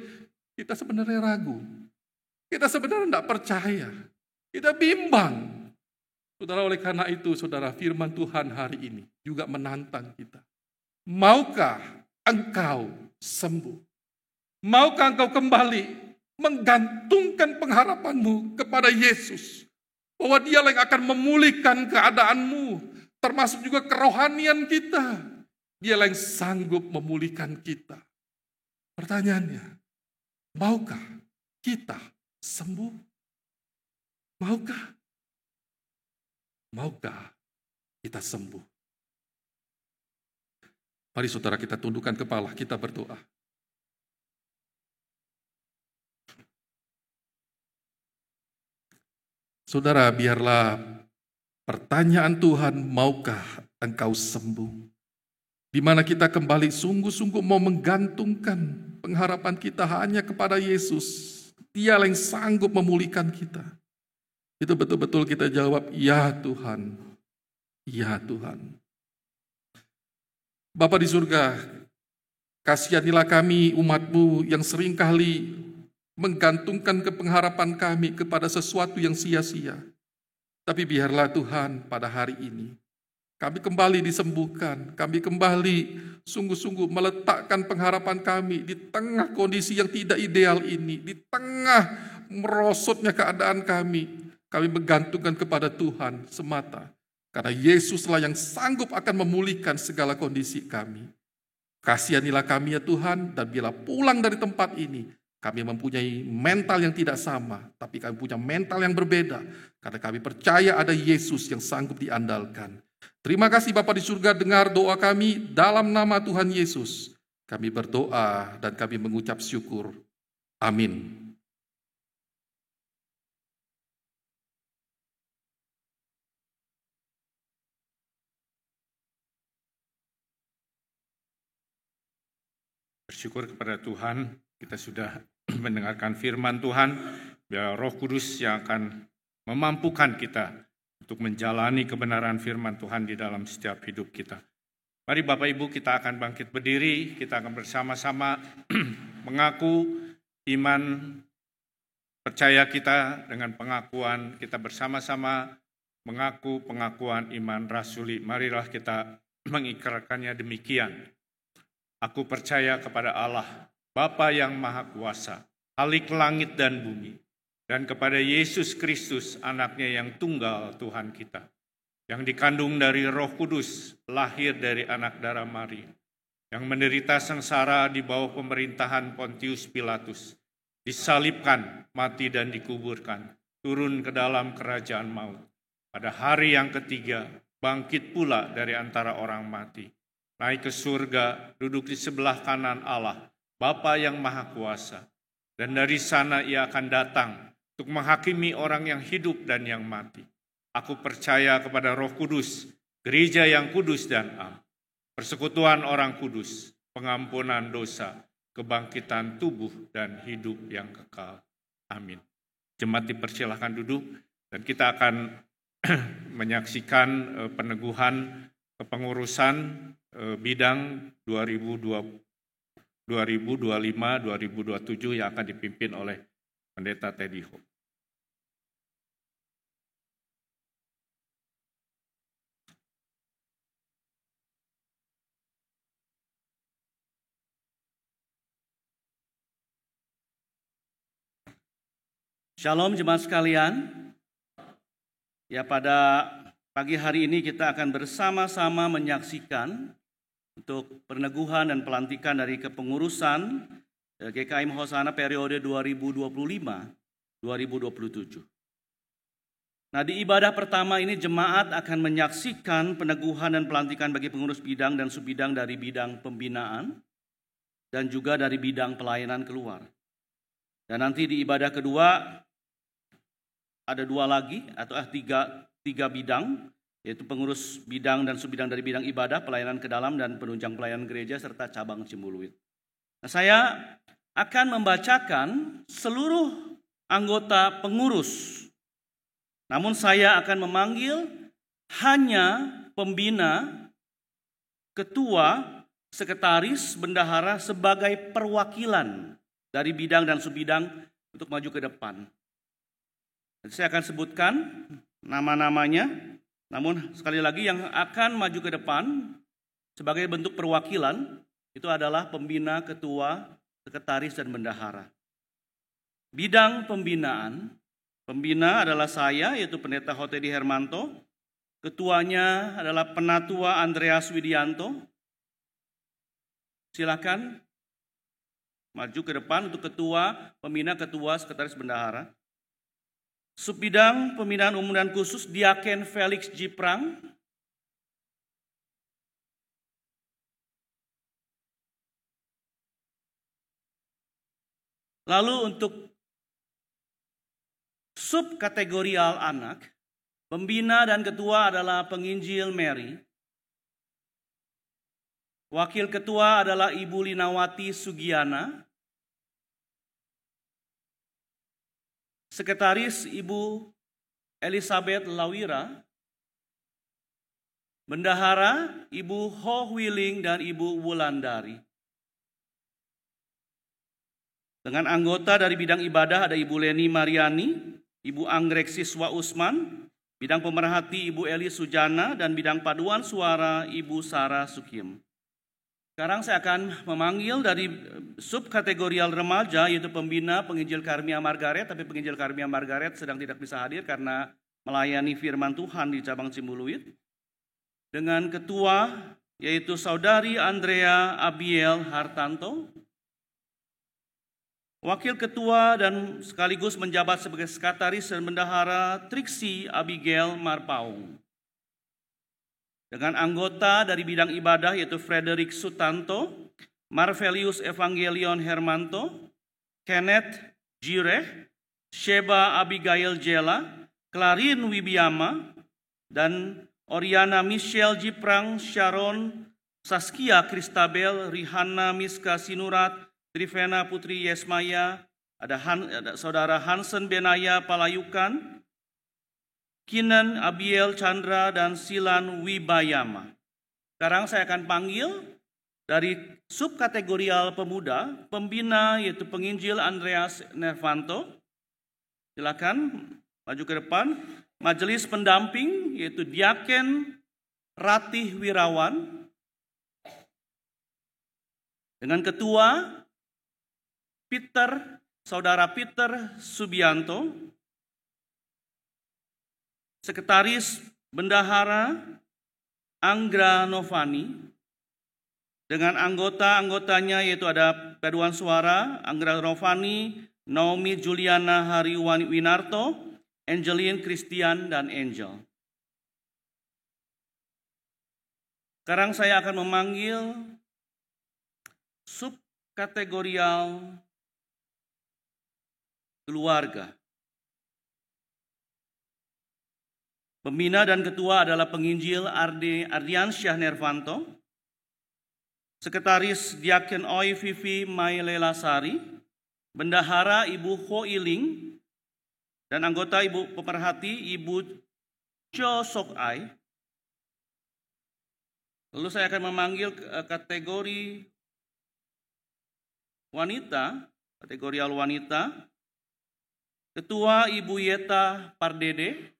kita sebenarnya ragu. Kita sebenarnya tidak percaya. Kita bimbang. Saudara, oleh karena itu, saudara, firman Tuhan hari ini juga menantang kita. Maukah engkau sembuh? Maukah engkau kembali menggantungkan pengharapanmu kepada Yesus? Bahwa Dialah yang akan memulihkan keadaanmu, termasuk juga kerohanian kita. Dialah yang sanggup memulihkan kita. Pertanyaannya, maukah kita sembuh? Maukah? Maukah kita sembuh? Mari saudara, kita tundukkan kepala, kita berdoa. Saudara, biarlah pertanyaan Tuhan, maukah engkau sembuh? Di mana kita kembali sungguh-sungguh mau menggantungkan pengharapan kita hanya kepada Yesus. Dialah yang sanggup memulihkan kita. Itu betul-betul kita jawab, ya Tuhan. Ya Tuhan. Bapa di surga, kasihanilah kami umat-Mu yang seringkali menggantungkan pengharapan kami kepada sesuatu yang sia-sia. Tapi biarlah Tuhan pada hari ini kami kembali disembuhkan, kami kembali sungguh-sungguh meletakkan pengharapan kami di tengah kondisi yang tidak ideal ini, di tengah merosotnya keadaan kami menggantungkan kepada Tuhan semata. Karena Yesuslah yang sanggup akan memulihkan segala kondisi kami. Kasihanilah kami ya Tuhan, dan bila pulang dari tempat ini, kami mempunyai mental yang tidak sama, tapi kami punya mental yang berbeda, karena kami percaya ada Yesus yang sanggup diandalkan. Terima kasih Bapa di surga, dengar doa kami dalam nama Tuhan Yesus. Kami berdoa dan kami mengucap syukur. Amin. Bersyukur kepada Tuhan, kita sudah mendengarkan firman Tuhan, biar Roh Kudus yang akan memampukan kita untuk menjalani kebenaran firman Tuhan di dalam setiap hidup kita. Mari Bapak Ibu, kita akan bangkit berdiri, kita akan bersama-sama mengaku iman percaya kita dengan pengakuan, kita bersama-sama mengaku pengakuan iman rasuli. Marilah kita mengikrarkannya demikian. Aku percaya kepada Allah, Bapa yang Maha Kuasa, Khalik langit dan bumi, dan kepada Yesus Kristus, anaknya yang tunggal Tuhan kita, yang dikandung dari Roh Kudus, lahir dari anak darah Maria, yang menderita sengsara di bawah pemerintahan Pontius Pilatus, disalibkan, mati dan dikuburkan, turun ke dalam kerajaan maut. Pada hari yang ketiga, bangkit pula dari antara orang mati, naik ke surga, duduk di sebelah kanan Allah, Bapa yang Maha Kuasa. Dan dari sana ia akan datang untuk menghakimi orang yang hidup dan yang mati. Aku percaya kepada Roh Kudus, gereja yang kudus dan am, persekutuan orang kudus, pengampunan dosa, kebangkitan tubuh dan hidup yang kekal. Amin. Jemaat dipersilahkan duduk dan kita akan menyaksikan peneguhan kepengurusan bidang 2025-2027 yang akan dipimpin oleh Pendeta Teddy Hope. Shalom jemaat sekalian. Ya, pada pagi hari ini kita akan bersama-sama menyaksikan untuk peneguhan dan pelantikan dari kepengurusan GKI Hosana periode 2025-2027. Nah, di ibadah pertama ini jemaat akan menyaksikan peneguhan dan pelantikan bagi pengurus bidang dan subbidang dari bidang pembinaan dan juga dari bidang pelayanan keluar. Dan nanti di ibadah kedua ada dua lagi atau tiga bidang, yaitu pengurus bidang dan subbidang dari bidang ibadah, pelayanan ke dalam, dan penunjang pelayanan gereja, serta cabang Cimbuluit. Nah, saya akan membacakan seluruh anggota pengurus, namun saya akan memanggil hanya pembina, ketua, sekretaris, bendahara sebagai perwakilan dari bidang dan subbidang untuk maju ke depan. Saya akan sebutkan nama-namanya, namun sekali lagi yang akan maju ke depan sebagai bentuk perwakilan itu adalah pembina, ketua, sekretaris, dan bendahara. Bidang pembinaan, pembina adalah saya, yaitu Pendeta Hotedi Hermanto. Ketuanya adalah Penatua Andreas Widianto. Silakan maju ke depan untuk ketua, pembina, ketua, sekretaris, bendahara. Subbidang pembinaan umum dan khusus Diaken Felix Jiprang. Lalu untuk subkategorial anak, pembina dan ketua adalah penginjil Mary. Wakil ketua adalah Ibu Linawati Sugiana. Sekretaris Ibu Elizabeth Lawira. Bendahara Ibu Ho Hwiling dan Ibu Wulandari. Dengan anggota dari bidang ibadah ada Ibu Leni Mariani, Ibu Anggrek Siswa Usman, bidang pemerhati Ibu Eli Sujana, dan bidang paduan suara Ibu Sarah Sukiem. Sekarang saya akan memanggil dari subkategorial remaja, yaitu pembina penginjil Karmia Margaret, tapi penginjil Karmia Margaret sedang tidak bisa hadir karena melayani firman Tuhan di cabang Cimbuluit. Dengan ketua, yaitu Saudari Andrea Abiel Hartanto. Wakil ketua dan sekaligus menjabat sebagai sekretaris dan bendahara Triksi Abigail Marpaung. Dengan anggota dari bidang ibadah yaitu Frederick Sutanto, Marvelius Evangelion Hermanto, Kenneth Jireh, Sheba Abigail Jela, Clarin Wibiama, dan Oriana Michelle Jiprang, Sharon Saskia Kristabel, Rihanna Miska Sinurat, Trivena Putri Yesmaya, ada Saudara Hansen Benaya Palayukan, Kinan Abiel Chandra, dan Silan Wibayama. Sekarang saya akan panggil dari subkategorial pemuda, pembina yaitu penginjil Andreas Nervanto. Silakan maju ke depan. Majelis pendamping yaitu Diaken Ratih Wirawan. Dengan ketua Saudara Peter Subianto, Sekretaris Bendahara Anggra Novani, dengan anggota-anggotanya yaitu ada paduan suara Anggra Novani, Naomi Juliana Hariwinarto, Angeline Christian, dan Angel. Sekarang saya akan memanggil subkategorial keluarga. Pembina dan ketua adalah penginjil Ardiansyah Nervanto, Sekretaris Diaken Oi Vivi Mailela Sari, Bendahara Ibu Ho Iling, dan anggota Ibu Pemerhati Ibu Cho Sok Ai. Lalu saya akan memanggil kategori wanita, kategorial wanita. Ketua Ibu Yeta Pardede,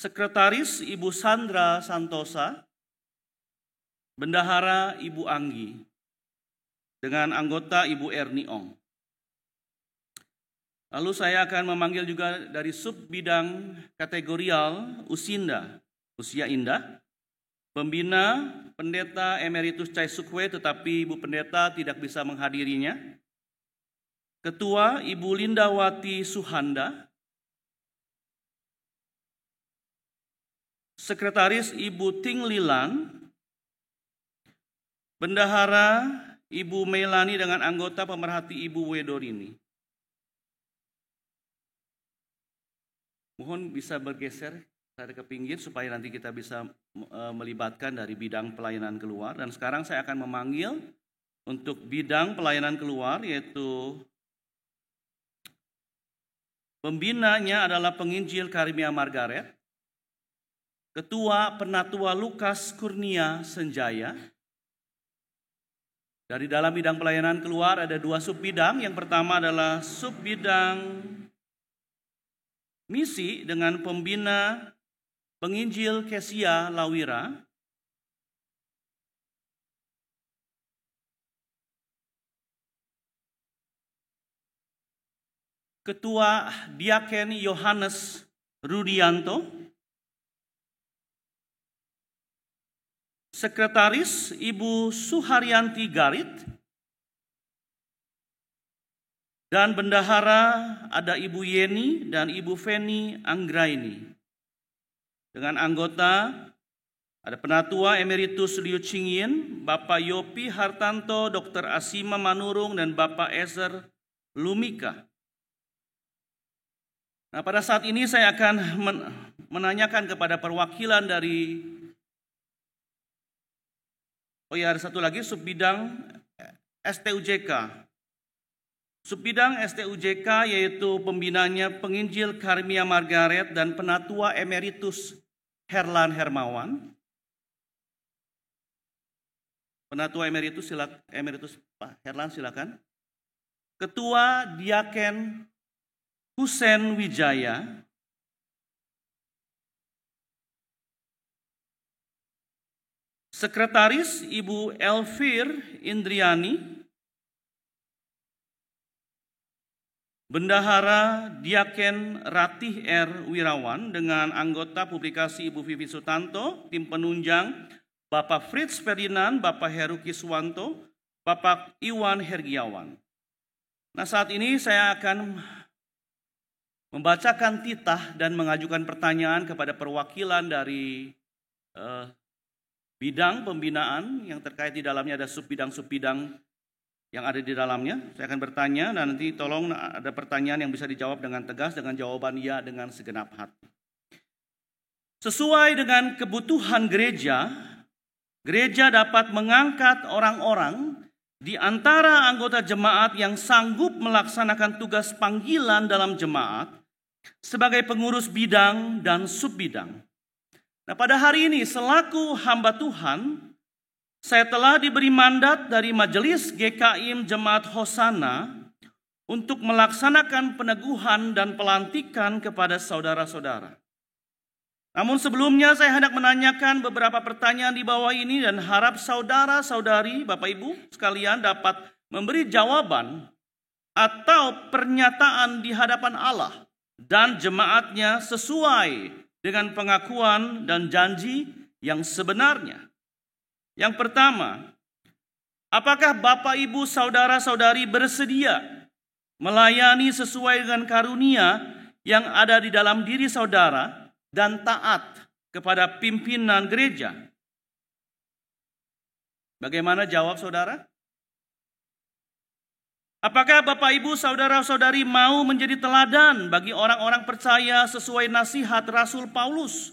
Sekretaris Ibu Sandra Santosa, Bendahara Ibu Anggi, dengan anggota Ibu Erni Ong. Lalu saya akan memanggil juga dari sub bidang kategorial usia indah, pembina Pendeta Emeritus Chai Sukwe, tetapi Ibu Pendeta tidak bisa menghadirinya. Ketua Ibu Lindawati Suhanda, Sekretaris Ibu Ting Lilan, Bendahara Ibu Melani dengan anggota pemerhati Ibu Wedorini. Mohon bisa bergeser ke pinggir supaya nanti kita bisa melibatkan dari bidang pelayanan keluar. Dan sekarang saya akan memanggil untuk bidang pelayanan keluar, yaitu pembinanya adalah penginjil Karmia Margaret, Ketua Penatua Lukas Kurnia Senjaya. Dari dalam bidang pelayanan keluar ada dua sub bidang. Yang pertama adalah sub bidang misi dengan pembina penginjil Kesia Lawira, Ketua Diaken Yohanes Rudianto, Sekretaris Ibu Suharyanti Garit, dan bendahara ada Ibu Yeni dan Ibu Feni Anggraini. Dengan anggota ada Penatua Emeritus Liu Chingyin, Bapak Yopi Hartanto, Dr. Asima Manurung, dan Bapak Ezer Lumika. Nah, pada saat ini saya akan menanyakan kepada perwakilan dari ada satu lagi subbidang STUJK. Subbidang STUJK yaitu pembinanya penginjil Karmia Margaret dan penatua emeritus Herlan Hermawan. Penatua Emeritus, Pak Herlan silakan. Ketua Diaken Husen Wijaya. Sekretaris Ibu Elvir Indriani. Bendahara Diaken Ratih R. Wirawan dengan anggota publikasi Ibu Vivi Sutanto, tim penunjang Bapak Fritz Ferdinand, Bapak Heru Kiswanto, Bapak Iwan Hergiawan. Nah, saat ini saya akan membacakan titah dan mengajukan pertanyaan kepada perwakilan dari bidang pembinaan yang terkait di dalamnya, ada subbidang-subbidang yang ada di dalamnya. Saya akan bertanya dan nanti tolong ada pertanyaan yang bisa dijawab dengan tegas, dengan jawaban ya dengan segenap hati. Sesuai dengan kebutuhan gereja, gereja dapat mengangkat orang-orang di antara anggota jemaat yang sanggup melaksanakan tugas panggilan dalam jemaat sebagai pengurus bidang dan subbidang. Nah, pada hari ini selaku hamba Tuhan, saya telah diberi mandat dari Majelis GKIM Jemaat Hosana untuk melaksanakan peneguhan dan pelantikan kepada saudara-saudara. Namun sebelumnya saya hendak menanyakan beberapa pertanyaan di bawah ini dan harap saudara-saudari, Bapak Ibu sekalian dapat memberi jawaban atau pernyataan di hadapan Allah dan jemaatnya sesuai dengan pengakuan dan janji yang sebenarnya. Yang pertama, apakah Bapak Ibu saudara-saudari bersedia melayani sesuai dengan karunia yang ada di dalam diri saudara dan taat kepada pimpinan gereja? Bagaimana jawab saudara? Apakah Bapak Ibu saudara-saudari mau menjadi teladan bagi orang-orang percaya sesuai nasihat Rasul Paulus?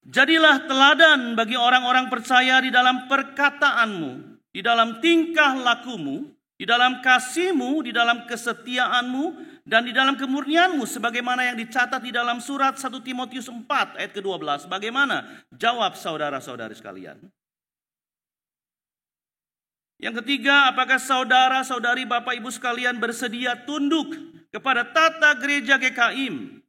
Jadilah teladan bagi orang-orang percaya di dalam perkataanmu, di dalam tingkah lakumu, di dalam kasihmu, di dalam kesetiaanmu, dan di dalam kemurnianmu, sebagaimana yang dicatat di dalam surat 1 Timotius 4 ayat ke-12. Bagaimana jawab saudara-saudari sekalian? Yang ketiga, apakah saudara-saudari Bapak Ibu sekalian bersedia tunduk kepada tata gereja GKIM?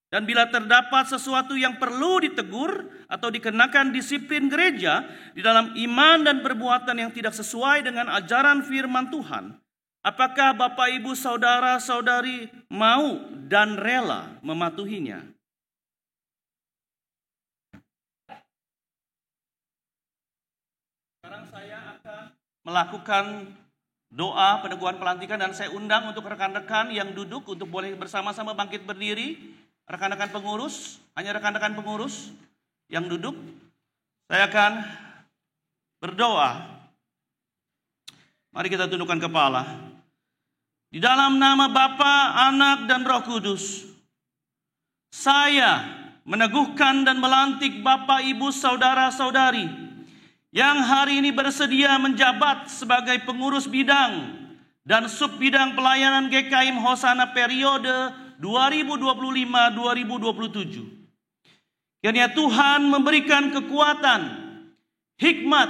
Dan bila terdapat sesuatu yang perlu ditegur atau dikenakan disiplin gereja di dalam iman dan perbuatan yang tidak sesuai dengan ajaran firman Tuhan, apakah Bapak Ibu saudara-saudari mau dan rela mematuhinya? Sekarang saya akan melakukan doa peneguhan pelantikan dan saya undang untuk rekan-rekan yang duduk untuk boleh bersama-sama bangkit berdiri. Rekan-rekan pengurus, hanya rekan-rekan pengurus yang duduk. Saya akan berdoa. Mari kita tundukkan kepala. Di dalam nama Bapa, Anak, dan Roh Kudus, saya meneguhkan dan melantik Bapak, Ibu, saudara-saudari yang hari ini bersedia menjabat sebagai pengurus bidang dan subbidang pelayanan GKIM Hosana periode 2025-2027. Kiranya Tuhan memberikan kekuatan, hikmat,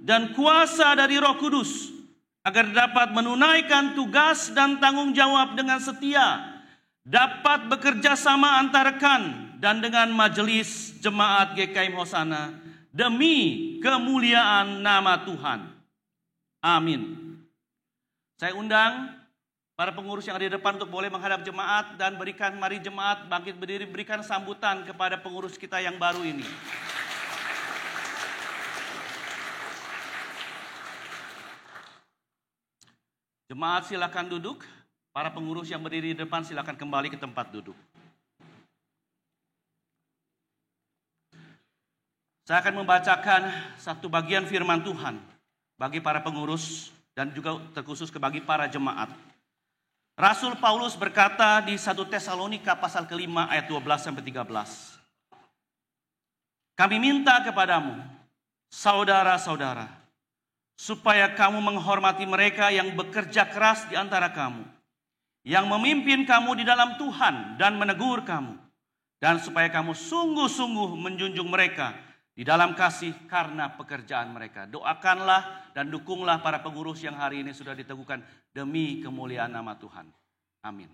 dan kuasa dari Roh Kudus agar dapat menunaikan tugas dan tanggung jawab dengan setia, dapat bekerja sama antar rekan dan dengan majelis jemaat GKIM Hosana demi kemuliaan nama Tuhan. Amin. Saya undang para pengurus yang ada di depan untuk boleh menghadap jemaat dan mari jemaat bangkit berdiri, berikan sambutan kepada pengurus kita yang baru ini. Jemaat silakan duduk, para pengurus yang berdiri di depan silakan kembali ke tempat duduk. Saya akan membacakan satu bagian firman Tuhan bagi para pengurus dan juga terkhusus bagi para jemaat. Rasul Paulus berkata di 1 Tesalonika pasal ke-5 ayat 12-13. Kami minta kepadamu, saudara-saudara, supaya kamu menghormati mereka yang bekerja keras di antara kamu, yang memimpin kamu di dalam Tuhan dan menegur kamu, Dan supaya kamu sungguh-sungguh menjunjung mereka di dalam kasih karena pekerjaan mereka. Doakanlah dan dukunglah para pengurus yang hari ini sudah diteguhkan demi kemuliaan nama Tuhan. Amin.